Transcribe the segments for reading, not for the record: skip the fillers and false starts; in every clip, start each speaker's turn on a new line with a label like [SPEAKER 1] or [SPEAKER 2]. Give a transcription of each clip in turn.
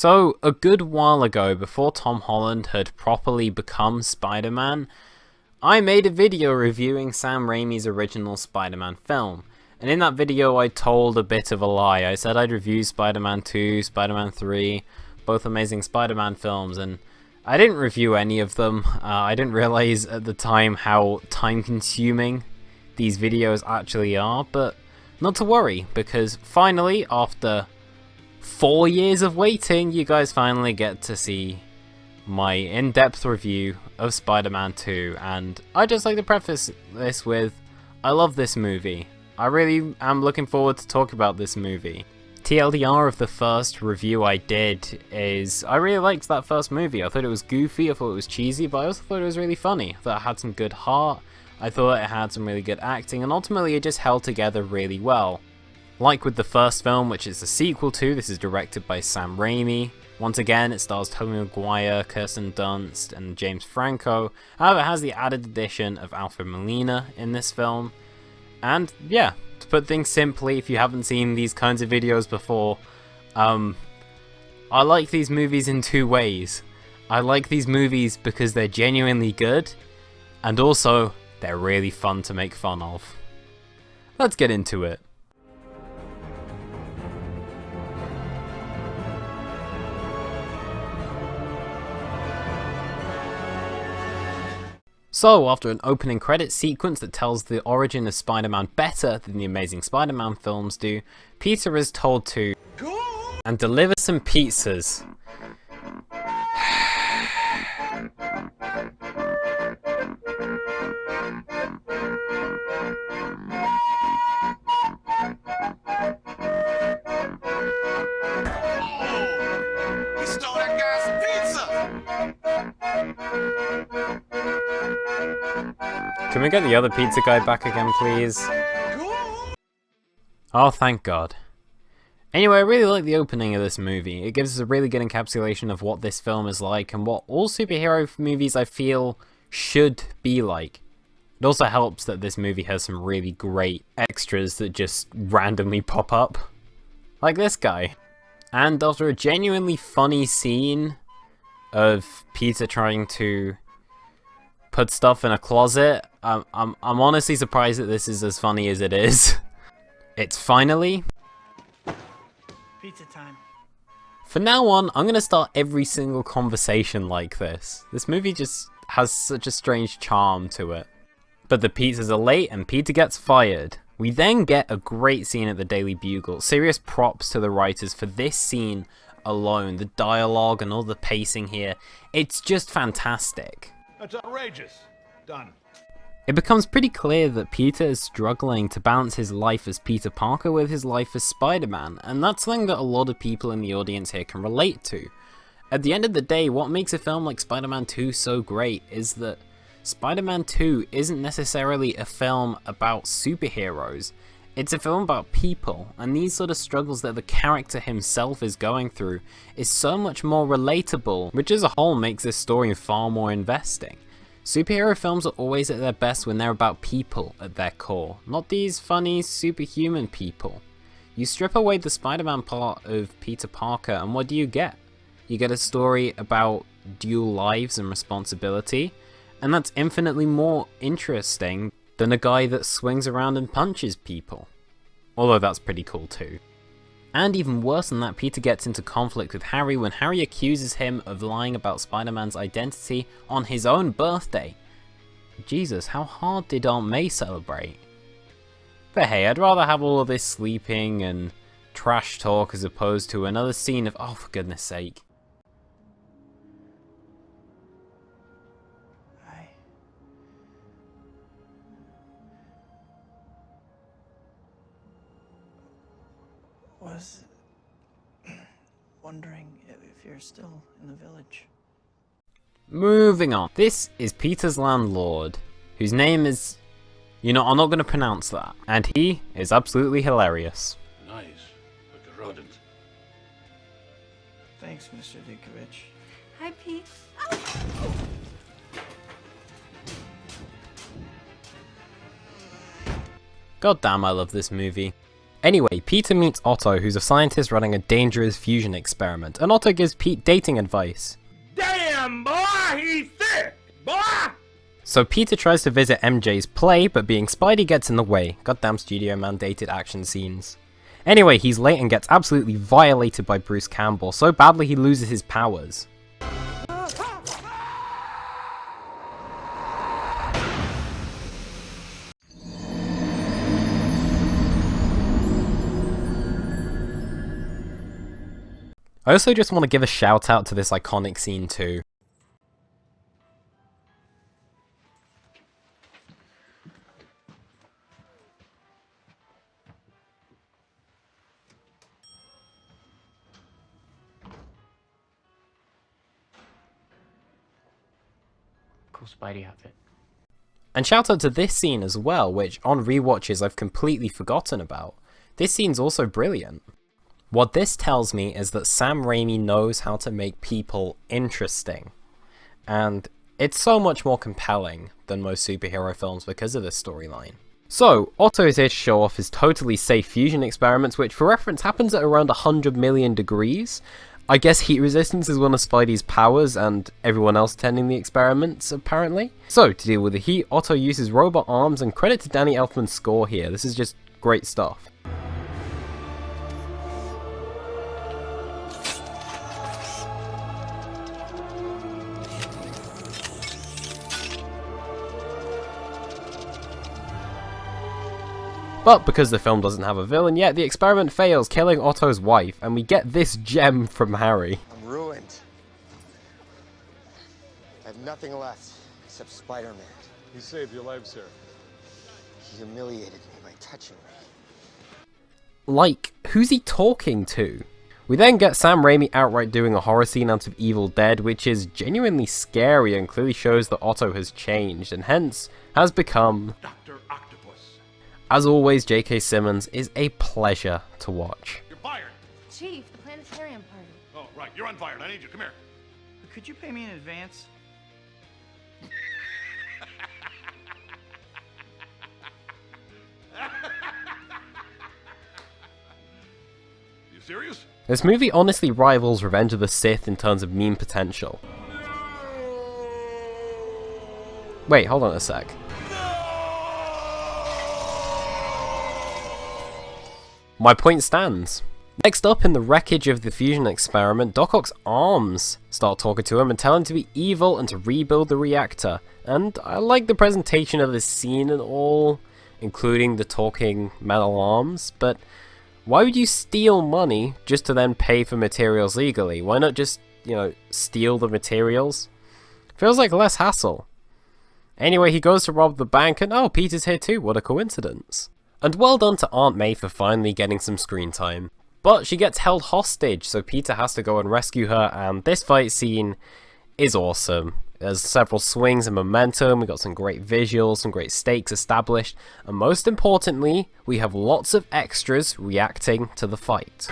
[SPEAKER 1] So, a good while ago, before Tom Holland had properly become Spider-Man, I made a video reviewing Sam Raimi's original Spider-Man film. And in that video I told a bit of a lie. I said I'd review Spider-Man 2, Spider-Man 3, both amazing Spider-Man films, and I didn't review any of them. I didn't realize at the time how time-consuming these videos actually are, but not to worry, because finally, after 4 years of waiting, you guys finally get to see my in-depth review of Spider-Man 2, and I'd just like to preface this with, I love this movie. I really am looking forward to talk about this movie. TLDR of the first review I did is, I really liked that first movie. I thought it was goofy, I thought it was cheesy, but I also thought it was really funny. I thought it had some good heart, I thought it had some really good acting, and ultimately it just held together really well. Like with the first film, which is a sequel to, this is directed by Sam Raimi. Once again, it stars Tobey Maguire, Kirsten Dunst, and James Franco. However, it has the added addition of Alfred Molina in this film. And yeah, to put things simply, if you haven't seen these kinds of videos before, I like these movies in two ways. I like these movies because they're genuinely good, and also, they're really fun to make fun of. Let's get into it. So, after an opening credits sequence that tells the origin of Spider-Man better than the Amazing Spider-Man films do, Peter is told to and deliver some pizzas.
[SPEAKER 2] He stole that guy's pizza!
[SPEAKER 1] Can we get the other pizza guy back again, please? Oh, thank God. Anyway, I really like the opening of this movie. It gives us a really good encapsulation of what this film is like and what all superhero movies I feel should be like. It also helps that this movie has some really great extras that just randomly pop up. Like this guy. And after a genuinely funny scene of Peter trying to put stuff in a closet, I'm honestly surprised that this is as funny as it is. It's finally
[SPEAKER 3] pizza time.
[SPEAKER 1] From now on, I'm going to start every single conversation like this. This movie just has such a strange charm to it. But the pizzas are late and Peter gets fired. We then get a great scene at the Daily Bugle. Serious props to the writers for this scene alone. The dialogue and all the pacing here. It's just fantastic.
[SPEAKER 2] That's outrageous. Done.
[SPEAKER 1] It becomes pretty clear that Peter is struggling to balance his life as Peter Parker with his life as Spider-Man, and that's something that a lot of people in the audience here can relate to. At the end of the day, what makes a film like Spider-Man 2 so great is that Spider-Man 2 isn't necessarily a film about superheroes, it's a film about people, and these sort of struggles that the character himself is going through is so much more relatable, which as a whole makes this story far more investing. Superhero films are always at their best when they're about people at their core, not these funny, superhuman people. You strip away the Spider-Man part of Peter Parker and what do you get? You get a story about dual lives and responsibility, and that's infinitely more interesting than a guy that swings around and punches people. Although that's pretty cool too. And even worse than that, Peter gets into conflict with Harry when Harry accuses him of lying about Spider-Man's identity on his own birthday. Jesus, how hard did Aunt May celebrate? But hey, I'd rather have all of this sleeping and trash talk as opposed to another scene of, oh for goodness sake.
[SPEAKER 3] I was wondering if you're still in the village.
[SPEAKER 1] Moving on. This is Peter's landlord, whose name is... You know, I'm not going to pronounce that. And he is absolutely hilarious.
[SPEAKER 2] Nice. Like a rodent.
[SPEAKER 3] Thanks, Mr. Dickovich.
[SPEAKER 4] Hi, Pete.
[SPEAKER 1] God damn, I love this movie. Anyway, Peter meets Otto, who's a scientist running a dangerous fusion experiment, and Otto gives Pete dating advice.
[SPEAKER 2] Damn, boy, he's thick, boy!
[SPEAKER 1] So Peter tries to visit MJ's play, but being Spidey gets in the way. Goddamn studio mandated action scenes. Anyway, he's late and gets absolutely violated by Bruce Campbell, so badly he loses his powers. I also just want to give a shout out to this iconic scene too.
[SPEAKER 4] Cool Spidey outfit.
[SPEAKER 1] And shout out to this scene as well, which on rewatches I've completely forgotten about. This scene's also brilliant. What this tells me is that Sam Raimi knows how to make people interesting. And it's so much more compelling than most superhero films because of this storyline. So, Otto is here to show off his totally safe fusion experiments, which for reference happens at around 100 million degrees. I guess heat resistance is one of Spidey's powers, and everyone else attending the experiments, apparently. So, to deal with the heat, Otto uses robot arms, and credit to Danny Elfman's score here, this is just great stuff. But because the film doesn't have a villain yet, the experiment fails, killing Otto's wife, and we get this gem from Harry.
[SPEAKER 5] I'm ruined. I have nothing left except Spider-Man.
[SPEAKER 2] He saved your lives, sir.
[SPEAKER 5] He humiliated me by touching me.
[SPEAKER 1] Like, who's he talking to? We then get Sam Raimi outright doing a horror scene out of Evil Dead, which is genuinely scary and clearly shows that Otto has changed, and hence has become...
[SPEAKER 2] Dr. Octopus.
[SPEAKER 1] As always, J.K. Simmons is a pleasure to watch.
[SPEAKER 2] You're fired.
[SPEAKER 6] Chief, the planetarium party.
[SPEAKER 2] Oh, right. You're unfired. I need you. Come here.
[SPEAKER 3] Could you pay me in advance?
[SPEAKER 2] You serious?
[SPEAKER 1] This movie honestly rivals Revenge of the Sith in terms of meme potential. Wait, hold on a sec. My point stands. Next up, in the wreckage of the fusion experiment, Doc Ock's arms start talking to him and tell him to be evil and to rebuild the reactor. And I like the presentation of this scene and all, including the talking metal arms, but why would you steal money just to then pay for materials legally? Why not just, steal the materials? Feels like less hassle. Anyway, he goes to rob the bank and oh, Peter's here too, what a coincidence. And well done to Aunt May for finally getting some screen time. But she gets held hostage, so Peter has to go and rescue her, and this fight scene is awesome. There's several swings and momentum, we got some great visuals, some great stakes established, and most importantly, we have lots of extras reacting to the fight.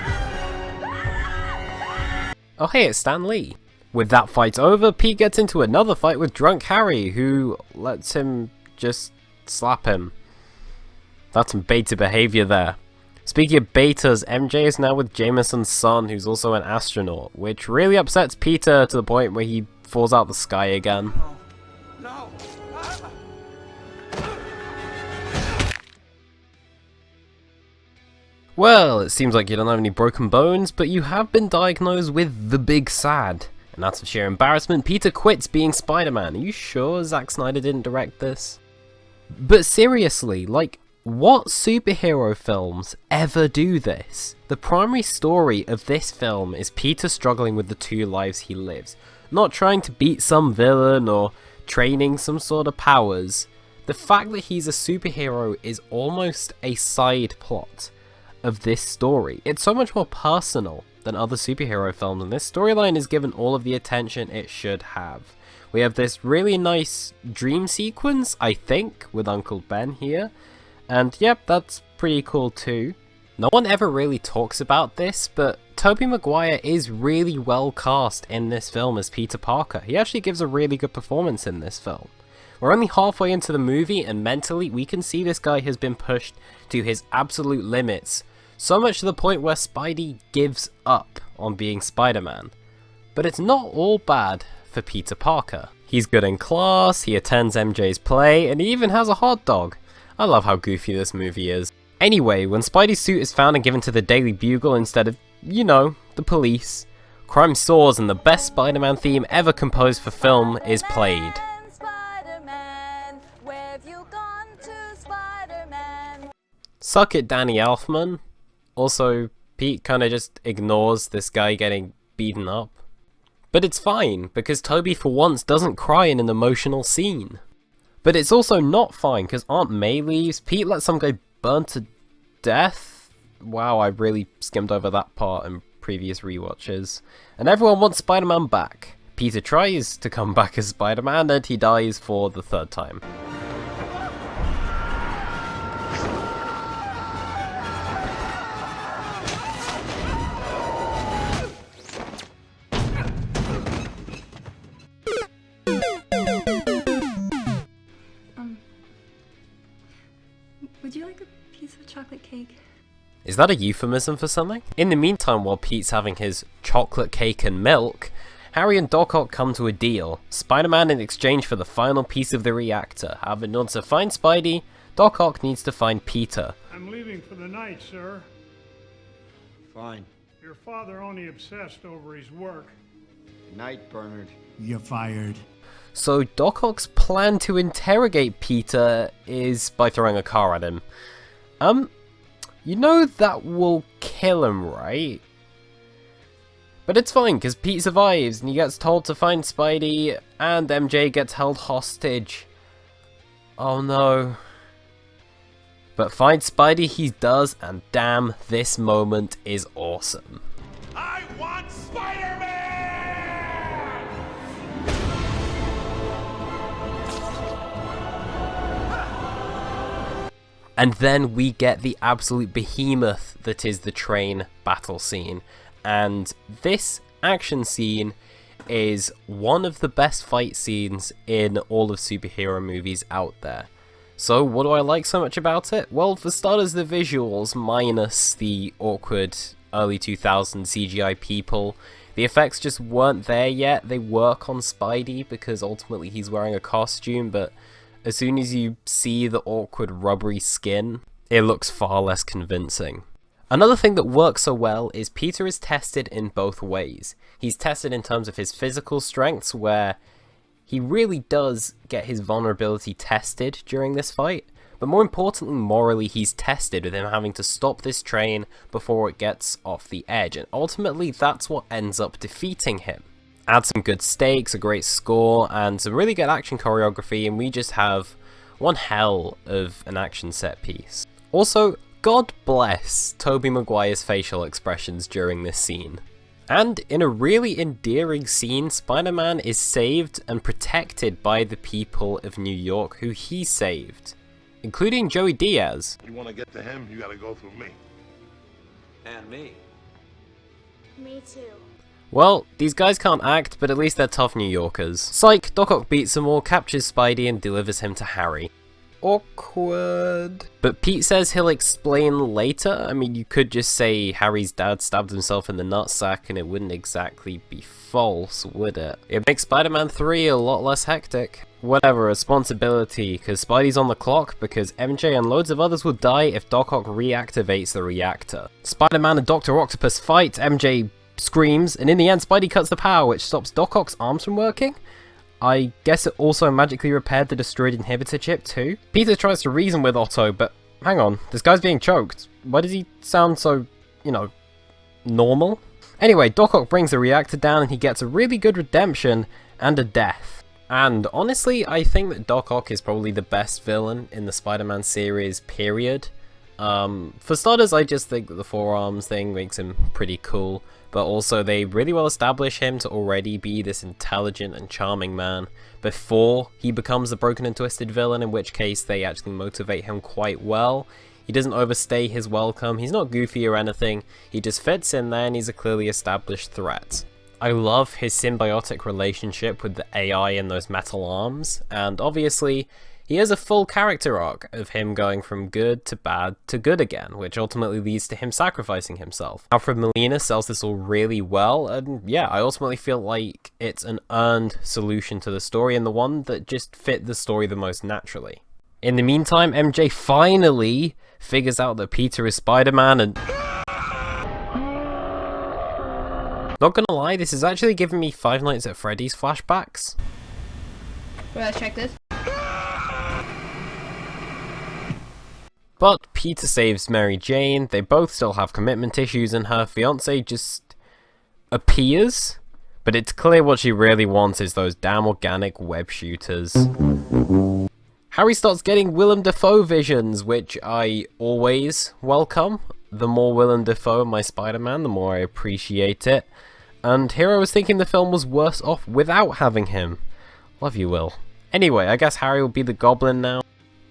[SPEAKER 1] Oh hey, it's Stan Lee. With that fight over, Pete gets into another fight with drunk Harry, who lets him just slap him. That's some beta behavior there. Speaking of betas, MJ is now with Jameson's son, who's also an astronaut, which really upsets Peter to the point where he falls out the sky again.
[SPEAKER 2] No.
[SPEAKER 1] Well, it seems like you don't have any broken bones, but you have been diagnosed with the Big Sad. And that's for sheer embarrassment, Peter quits being Spider-Man. Are you sure Zack Snyder didn't direct this? But seriously, what superhero films ever do this? The primary story of this film is Peter struggling with the two lives he lives, not trying to beat some villain or training some sort of powers. The fact that he's a superhero is almost a side plot of this story. It's so much more personal than other superhero films, and this storyline is given all of the attention it should have. We have this really nice dream sequence, I think, with Uncle Ben here. And yep, that's pretty cool too. No one ever really talks about this, but Tobey Maguire is really well cast in this film as Peter Parker. He actually gives a really good performance in this film. We're only halfway into the movie, and mentally we can see this guy has been pushed to his absolute limits So much to the point where Spidey gives up on being Spider-Man. But it's not all bad for Peter Parker. He's good in class, he attends MJ's play, and he even has a hot dog. I love how goofy this movie is. Anyway, when Spidey's suit is found and given to the Daily Bugle instead of, you know, the police, crime soars and the best Spider-Man theme ever composed for film is played.
[SPEAKER 7] Spider-Man, where have you gone to, Spider-Man?
[SPEAKER 1] Suck it, Danny Elfman. Also, Pete kinda just ignores this guy getting beaten up. But it's fine, because Tobey for once doesn't cry in an emotional scene. But it's also not fine, because Aunt May leaves, Pete lets some guy burn to death? Wow, I really skimmed over that part in previous rewatches. And everyone wants Spider-Man back. Peter tries to come back as Spider-Man, and he dies for the third time.
[SPEAKER 6] Would you like a piece of chocolate cake?
[SPEAKER 1] Is that a euphemism for something? In the meantime, while Pete's having his chocolate cake and milk, Harry and Doc Ock come to a deal. Spider-Man in exchange for the final piece of the reactor. However, in order to find Spidey, Doc Ock needs to find Peter.
[SPEAKER 8] I'm leaving for the night, sir.
[SPEAKER 5] Fine.
[SPEAKER 8] Your father only obsessed over his work.
[SPEAKER 5] Good night, Bernard.
[SPEAKER 8] You're fired.
[SPEAKER 1] So Doc Ock's plan to interrogate Peter is by throwing a car at him. You know that will kill him, right? But it's fine, because Pete survives, and he gets told to find Spidey, and MJ gets held hostage. Oh no. But find Spidey he does, and damn, this moment is awesome.
[SPEAKER 2] I want Spider-Man!
[SPEAKER 1] And then we get the absolute behemoth that is the train battle scene. And this action scene is one of the best fight scenes in all of superhero movies out there. So what do I like so much about it? Well, for starters, the visuals, minus the awkward early 2000s CGI people. The effects just weren't there yet. They work on Spidey because ultimately he's wearing a costume, but as soon as you see the awkward rubbery skin, it looks far less convincing. Another thing that works so well is Peter is tested in both ways. He's tested in terms of his physical strengths, where he really does get his vulnerability tested during this fight, but more importantly, morally, he's tested with him having to stop this train before it gets off the edge, and ultimately that's what ends up defeating him. Add some good stakes, a great score, and some really good action choreography, and we just have one hell of an action set piece. Also, God bless Tobey Maguire's facial expressions during this scene. And in a really endearing scene, Spider-Man is saved and protected by the people of New York who he saved, including Joey Diaz.
[SPEAKER 2] You want to get to him, you got to go through me.
[SPEAKER 9] And me.
[SPEAKER 6] Me too.
[SPEAKER 1] Well, these guys can't act, but at least they're tough New Yorkers. Psych, Doc Ock beats them all, captures Spidey, and delivers him to Harry. Awkward. But Pete says he'll explain later. I mean, you could just say Harry's dad stabbed himself in the nutsack and it wouldn't exactly be false, would it? It makes Spider-Man 3 a lot less hectic. Whatever, responsibility, because Spidey's on the clock, because MJ and loads of others will die if Doc Ock reactivates the reactor. Spider-Man and Dr. Octopus fight, MJ screams, and in the end Spidey cuts the power, which stops Doc Ock's arms from working? I guess it also magically repaired the destroyed inhibitor chip too? Peter tries to reason with Otto, but hang on, this guy's being choked. Why does he sound so, you know, normal? Anyway, Doc Ock brings the reactor down and he gets a really good redemption and a death. And honestly, I think that Doc Ock is probably the best villain in the Spider-Man series, period. For starters, I just think that the forearms thing makes him pretty cool, but also they really well establish him to already be this intelligent and charming man before he becomes the broken and twisted villain, in which case they actually motivate him quite well. He doesn't overstay his welcome, he's not goofy or anything, he just fits in there and he's a clearly established threat. I love his symbiotic relationship with the AI and those metal arms, and obviously He has a full character arc of him going from good to bad to good again, which ultimately leads to him sacrificing himself. Alfred Molina sells this all really well, and yeah, I ultimately feel like it's an earned solution to the story and the one that just fit the story the most naturally. In the meantime, MJ finally figures out that Peter is Spider-Man, and not gonna lie, this is actually giving me Five Nights at Freddy's flashbacks.
[SPEAKER 10] Let's check this.
[SPEAKER 1] But Peter saves Mary Jane, they both still have commitment issues, and her fiancé just appears. But it's clear what she really wants is those damn organic web shooters. Harry starts getting Willem Dafoe visions, which I always welcome. The more Willem Dafoe in my Spider-Man, the more I appreciate it. And here I was thinking the film was worse off without having him. Love you, Will. Anyway, I guess Harry will be the Goblin now.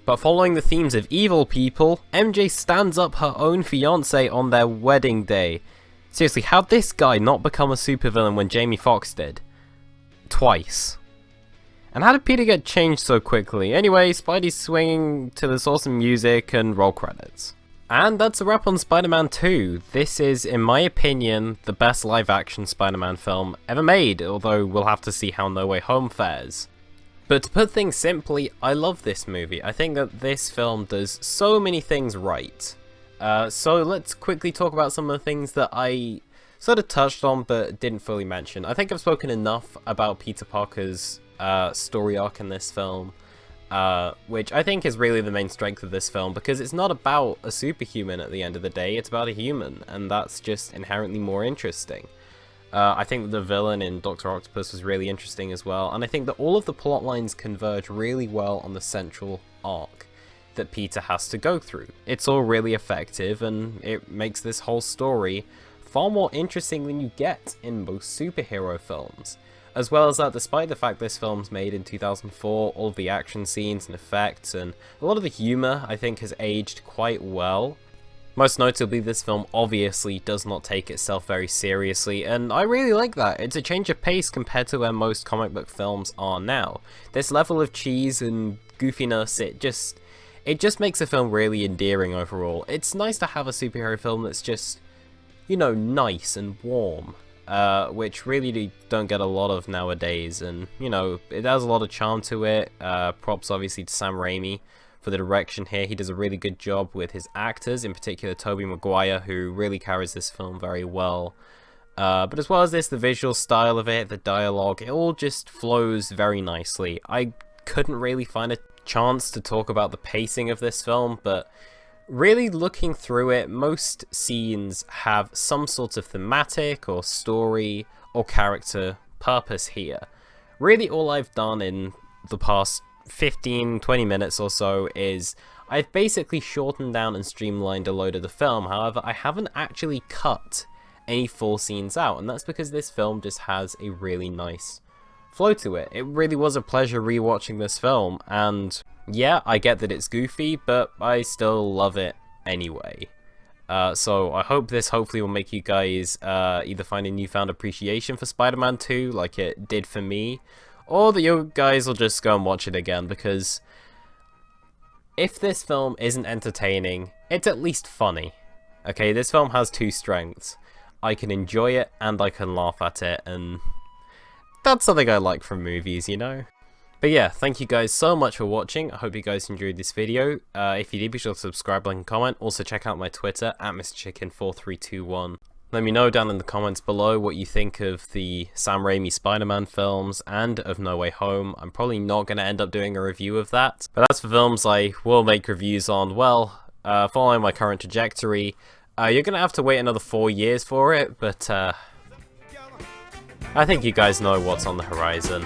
[SPEAKER 1] But following the themes of evil people, MJ stands up her own fiancé on their wedding day. Seriously, how'd this guy not become a supervillain when Jamie Foxx did? Twice. And how did Peter get changed so quickly? Anyway, Spidey's swinging to this awesome music and roll credits. And that's a wrap on Spider-Man 2. This is, in my opinion, the best live-action Spider-Man film ever made, although we'll have to see how No Way Home fares. But to put things simply, I love this movie. I think that this film does so many things right. So let's quickly talk about some of the things that I sort of touched on but didn't fully mention. I think I've spoken enough about Peter Parker's story arc in this film, which I think is really the main strength of this film, because it's not about a superhuman at the end of the day, it's about a human, and that's just inherently more interesting. I think that the villain in Dr. Octopus was really interesting as well, and I think that all of the plot lines converge really well on the central arc that Peter has to go through. It's all really effective, and it makes this whole story far more interesting than you get in most superhero films. As well as that, despite the fact this film's made in 2004, all of the action scenes and effects and a lot of the humour I think has aged quite well. Most notably, this film obviously does not take itself very seriously, and I really like that. It's a change of pace compared to where most comic book films are now. This level of cheese and goofiness, it just makes the film really endearing overall. It's nice to have a superhero film that's just, you know, nice and warm, which really don't get a lot of nowadays, and, you know, it has a lot of charm to it. Props obviously to Sam Raimi for the direction here. He does a really good job with his actors, in particular Tobey Maguire, who really carries this film very well. But as well as this, the visual style of it, the dialogue, it all just flows very nicely. I couldn't really find a chance to talk about the pacing of this film, but really looking through it, most scenes have some sort of thematic or story or character purpose here. Really all I've done in the past 15-20 minutes or so is I've basically shortened down and streamlined a load of the film. However, I haven't actually cut any full scenes out, and that's because this film just has a really nice flow to it. It really was a pleasure rewatching this film, and yeah, I get that it's goofy, but I still love it anyway. So I hope this hopefully will make you guys either find a newfound appreciation for Spider-Man 2 like it did for me, or that you guys will just go and watch it again, because if this film isn't entertaining, it's at least funny. Okay, this film has two strengths. I can enjoy it and I can laugh at it, and that's something I like from movies, you know? But yeah, thank you guys so much for watching. I hope you guys enjoyed this video. If you did, be sure to subscribe, like, and comment. Also check out my Twitter, @MrChicken4321. Let me know down in the comments below what you think of the Sam Raimi Spider-Man films and of No Way Home. I'm probably not going to end up doing a review of that, but as for films I will make reviews on, well, following my current trajectory, you're going to have to wait another 4 years for it, but I think you guys know what's on the horizon.